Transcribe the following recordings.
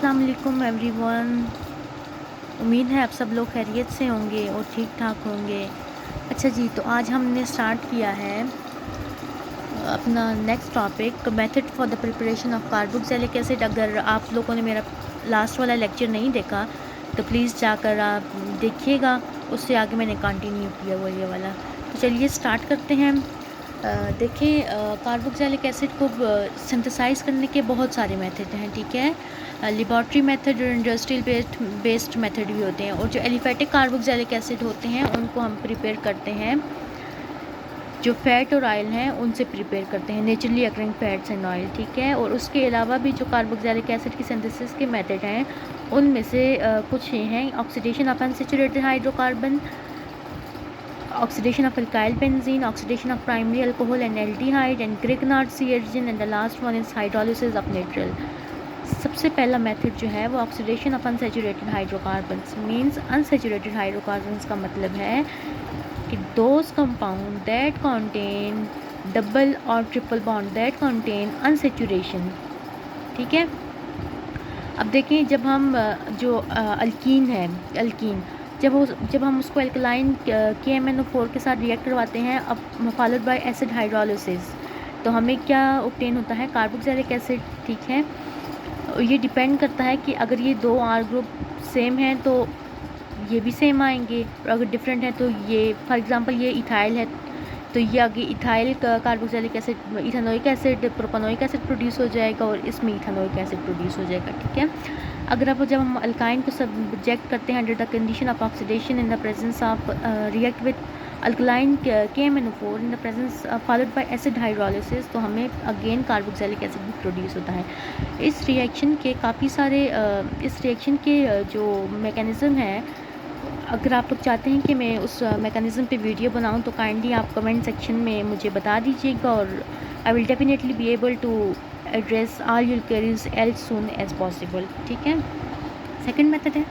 अस्सलाम वालेकुम एवरीवन। उम्मीद है आप सब लोग खैरियत से होंगे और ठीक ठाक होंगे। अच्छा जी, तो आज हमने स्टार्ट किया है अपना next topic, method for the preparation of carboxylic acid. अगर आप लोगों ने मेरा लास्ट वाला लेक्चर नहीं देखा तो प्लीज़ जाकर आप देखिएगा, उससे आगे मैंने कंटिन्यू किया वो ये वाला। तो चलिए स्टार्ट करते हैं। देखें, कार्बोक्सिलिक एसिड को सिंथेसाइज़ करने के बहुत सारे मेथड हैं, ठीक है। लेबॉर्ट्री मेथड और इंडस्ट्रियल बेस्ड मेथड भी होते हैं, और जो एलिफेटिक कार्बोक्सिलिक एसिड होते हैं उनको हम प्रिपेयर करते हैं, जो फैट और ऑयल हैं उनसे प्रिपेयर करते हैं, naturally occurring fats and oil, ठीक है। और उसके अलावा भी जो कार्बोक्सिलिक एसिड की सिंथेसिस के मेथड हैं उनमें से कुछ ये हैं: oxidation of unsaturated hydrocarbon, oxidation of alkyl benzene, oxidation of primary alcohol and aldehyde, and Grignard C-reagent, and the last one is hydrolysis of nitrile. सबसे पहला मेथड जो है वो oxidation of unsaturated hydrocarbons means unsaturated hydrocarbons का मतलब है कि those compound that contain double और triple bond that contain unsaturation, ठीक है। अब देखें, जब हम जो अल्कीन है, अल्कीन जब हम उसको एल्कलाइन KMnO4 के साथ रिएक्ट करवाते हैं, अब फॉलोड बाय एसिड हाइड्रोलिसिस, तो हमें क्या ऑब्टेन होता है? कार्बोक्सिलिक एसिड, ठीक है। ये डिपेंड करता है कि अगर ये दो R ग्रुप सेम हैं तो ये भी सेम आएंगे, और अगर डिफरेंट है तो ये, फॉर एग्जांपल ये इथाइल है तो ये आगे ethyl carboxylic acid, ethanoic acid, propanoic acid produce हो जाएगा, और इसमें इथानोइक एसिड प्रोड्यूस हो जाएगा, ठीक है। अगर अब जब हम अल्काइन को सब्जेक्ट करते हैं under the condition of oxidation in the presence of react with alkaline KMnO4 in the presence followed by acid hydrolysis, तो हमें अगेन कार्बोक्सिलिक एसिड भी प्रोड्यूस होता है। इस रिएक्शन के काफ़ी सारे इस रिएक्शन के जो मैकेनिज़्म है, अगर आप लोग चाहते हैं कि मैं उस मैकेनिज़्म पे वीडियो बनाऊं तो काइंडली आप कमेंट सेक्शन में मुझे बता दीजिएगा, और I will definitely be able to address all your queries as soon as possible, ठीक है। सेकंड मेथड है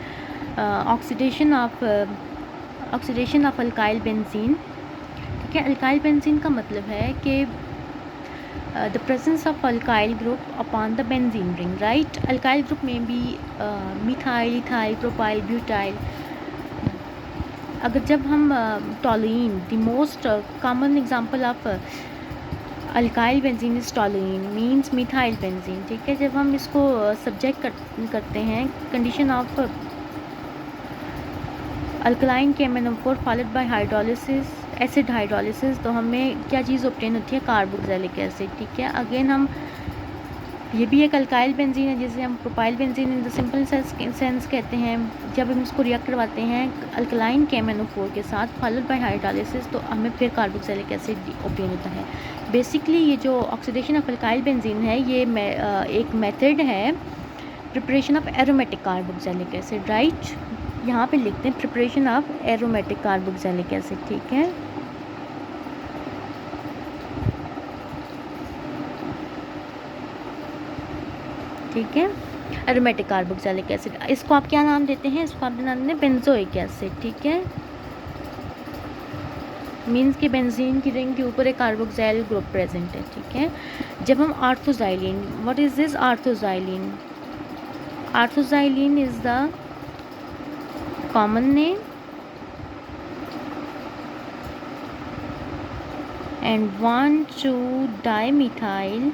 ऑक्सीडेशन ऑफ अल्काइल बेंजीन, ठीक है। अल्काइल बेंजीन का मतलब है कि the presence of alkyl group upon the benzene ring, right. Alkyl group में भी मिथाइल, इथाइल, प्रोपाइल, ब्यूटाइल। अगर जब हम toluene, the most common example of alkyl benzene is toluene means methyl benzene, ठीक है। जब हम इसको सब्जेक्ट करते हैं condition of alkaline KMnO4 followed by hydrolysis, acid hydrolysis, तो हमें क्या चीज़ ऑब्टेन होती है? कार्बोक्सिलिक एसिड, ठीक है। अगेन हम ये भी एक अल्काइल बेंजीन है जिसे हम propyl benzene in the simple sense कहते हैं। जब हम इसको रिएक्ट करवाते हैं अल्कलाइन KMnO4 के साथ फॉलोड बाय हाइड्रोलिसिस, तो हमें फिर कार्बोक्सिलिक एसिड ऑब्टेन होता है। बेसिकली ये जो ऑक्सीडेशन ऑफ अल्काइल बेंजीन है, ये एक मेथड है preparation of aromatic carboxylic acid, right. यहाँ पे लिखते हैं preparation of aromatic carboxylic acid, ठीक है। ठीक है, एरोमेटिक कार्बोक्सिलिक एसिड, इसको आप क्या नाम देते हैं? इसको आप नाम देते हैं बेंजोइक एसिड, ठीक है। मीन्स कि बेंजीन की रिंग के ऊपर एक कार्बोक्सिल ग्रुप प्रेजेंट है, ठीक है। जब हम orthoxylene, what is this orthoxylene? Orthoxylene is the common name and 1,2-dimethyl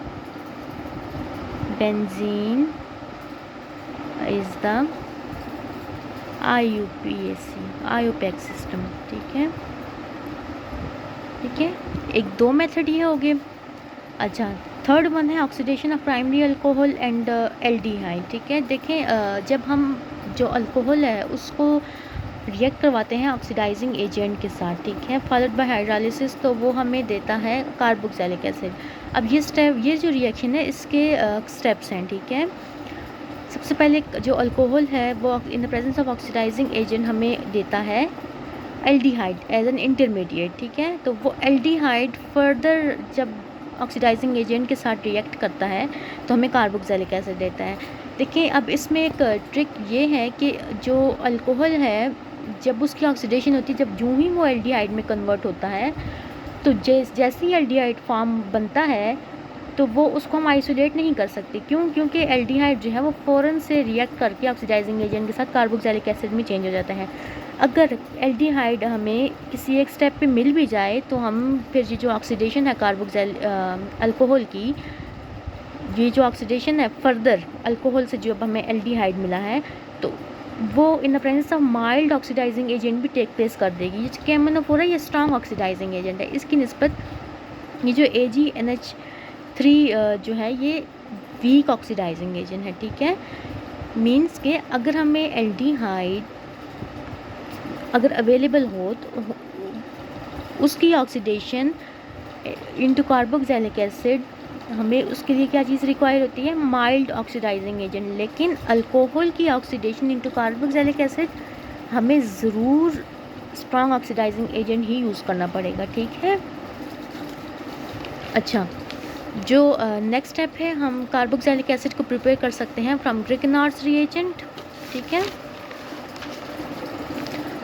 benzene is the IUPAC system, ठीक है, ठीक है। एक दो मेथड ये हो गए। अच्छा, थर्ड वन है oxidation of primary alcohol and aldehyde, ठीक है। देखें, जब हम जो अल्कोहल है उसको रिएक्ट करवाते हैं ऑक्सीडाइजिंग एजेंट के साथ, ठीक है, फॉलोड बाय हाइड्रोलिसिस, तो वो हमें देता है कार्बोक्सिलिक एसिड। अब ये जो रिएक्शन है इसके स्टेप्स हैं, ठीक है। सबसे पहले जो अल्कोहल है वो in the presence of oxidizing agent हमें देता है एल्डिहाइड एज एन इंटरमीडिएट, ठीक है। तो वो एल्डिहाइड फर्दर जब ऑक्सीडाइजिंग एजेंट के साथ रिएक्ट करता है तो हमें कार्बोक्सिलिक एसिड देता है। देखिए, अब इसमें एक ट्रिक ये है कि जो अल्कोहल है जब उसकी ऑक्सीडेशन होती है, जब यूँ ही वो एल्डिहाइड में कन्वर्ट होता है, तो जैसे ही एल्डिहाइड फॉर्म बनता है तो वो उसको हम आइसोलेट नहीं कर सकते। क्यों? क्योंकि एल्डिहाइड जो है वो फ़ौरन से रिएक्ट करके ऑक्सीडाइजिंग एजेंट के साथ कार्बोक्सिलिक एसिड में चेंज हो जाता है। अगर एल्डिहाइड हमें किसी एक स्टेप पे मिल भी जाए तो हम फिर ये जो ऑक्सीडेशन है अल्कोहल की, ये जो ऑक्सीडेशन है फर्दर अल्कोहल से जो अब हमें एल्डिहाइड मिला है, तो वो in the presence of mild oxidizing agent भी टेक प्लेस कर देगी। ये KMnO4 है, ये स्ट्रॉन्ग ऑक्सीडाइजिंग एजेंट है। इसकी निस्बत ये जो AgNH3 जो है ये वीक ऑक्सीडाइजिंग एजेंट है, ठीक है। मीन्स के अगर हमें एल्डिहाइड अगर अवेलेबल हो तो उसकी ऑक्सीडेशन इनटू कार्बोक्सिलिक एसिड, हमें उसके लिए क्या चीज़ रिक्वायर होती है? Mild oxidizing agent. लेकिन अल्कोहल की ऑक्सीडेशन इनटू कार्बोक्सिलिक एसिड हमें ज़रूर स्ट्रॉन्ग ऑक्सीडाइजिंग एजेंट ही यूज़ करना पड़ेगा, ठीक है। अच्छा, जो नेक्स्ट स्टेप है, हम कार्बोक्सिलिक एसिड को प्रिपेयर कर सकते हैं फ्रॉम ग्रिकनार्ड्स रिएजेंट, ठीक है,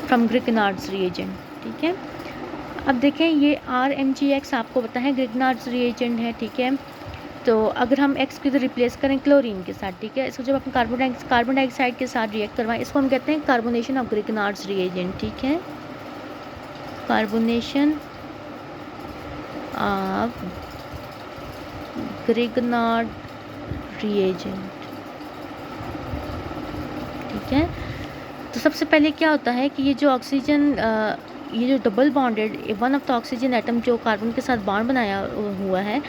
फ्रॉम ग्रिकनार्ड्स रिएजेंट, ठीक है। अब देखें ये RMgX आपको पता है ग्रिकनार्ड्स रिएजेंट है, ठीक है। तो अगर हम X को इधर रिप्लेस करें क्लोरीन के साथ, ठीक है, इसको जब अपन कार्बन डाइऑक्साइड के साथ रिएक्ट करवाएं, इसको हम कहते हैं कार्बोनेशन ऑफ ग्रिकनार्ड्स रिएजेंट, ठीक है, कार्बोनेशन ऑफ ग्रिकनार्ड रिएजेंट, ठीक है। तो सबसे पहले क्या होता है कि ये जो ऑक्सीजन ये जो double bonded one of the oxygen atom जो कार्बन के साथ बॉन्ड बनाया हुआ है,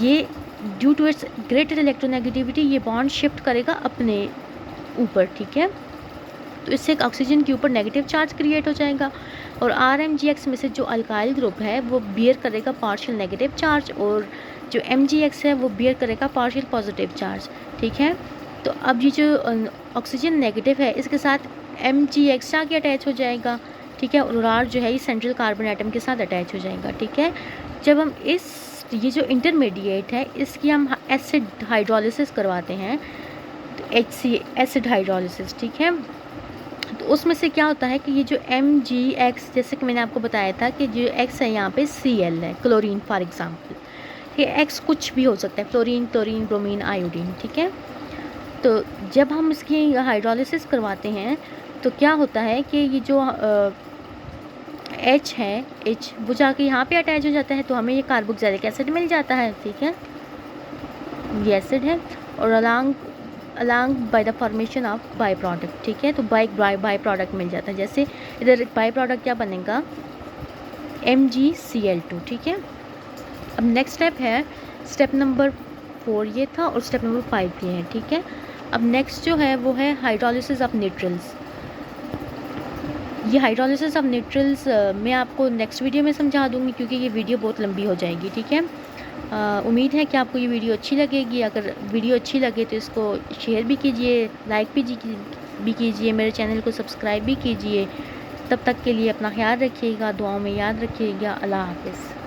ये due to its greater electronegativity ये बॉन्ड शिफ्ट करेगा अपने ऊपर, ठीक है। तो इससे ऑक्सीजन के ऊपर नेगेटिव चार्ज क्रिएट हो जाएगा और RMgX में से जो अल्काइल ग्रुप है वो बियर करेगा पार्शियल नेगेटिव चार्ज और जो MgX है वो बियर करेगा पार्शियल पॉजिटिव चार्ज, ठीक है। तो अब ये जो ऑक्सीजन नेगेटिव है इसके साथ MgX आके अटैच हो जाएगा, ठीक है, और R जो है ये सेंट्रल कार्बन एटम के साथ अटैच हो जाएगा, ठीक है। जब हम ये जो इंटरमीडिएट है इसकी हम एसिड हाइड्रोलिसिस करवाते हैं, तो HC एसिड हाइड्रोलिसिस, ठीक है। तो उसमें से क्या होता है कि ये जो MgX, जैसे कि मैंने आपको बताया था कि जो X है यहाँ पे Cl है, क्लोरीन फॉर एग्जांपल, ये X कुछ भी हो सकता है, फ्लोरीन, क्लोरीन, ब्रोमीन, आयोडीन, ठीक है। तो जब हम इसकी हाइड्रोलिसिस करवाते हैं तो क्या होता है कि ये जो H है, H वो जाके यहाँ पे अटैच हो जाता है, तो हमें ये कार्बोक्सिलिक एसिड मिल जाता है, ठीक है, ये एसिड है और along by the formation of by product, ठीक है। तो बाई प्रोडक्ट मिल जाता है, जैसे इधर बाई प्रोडक्ट क्या बनेगा? MgCl2, ठीक है। अब नेक्स्ट स्टेप है, स्टेप नंबर 4 ये था और स्टेप नंबर 5 ये है, ठीक है। अब नेक्स्ट जो है वो है हाइड्रोलिसिस ऑफ न्यूट्रल्स। ये हाइड्रोलिसिस ऑफ न्यूट्रल्स मैं आपको नेक्स्ट वीडियो में समझा दूंगी क्योंकि ये वीडियो बहुत लंबी हो जाएगी, ठीक है। उम्मीद है कि आपको ये वीडियो अच्छी लगेगी। अगर वीडियो अच्छी लगे तो इसको शेयर भी कीजिए, लाइक भी कीजिए, मेरे चैनल को सब्सक्राइब भी कीजिए। तब तक के लिए अपना ख्याल रखिएगा, दुआओं में याद रखिएगा। अल्लाह हाफ़िज़।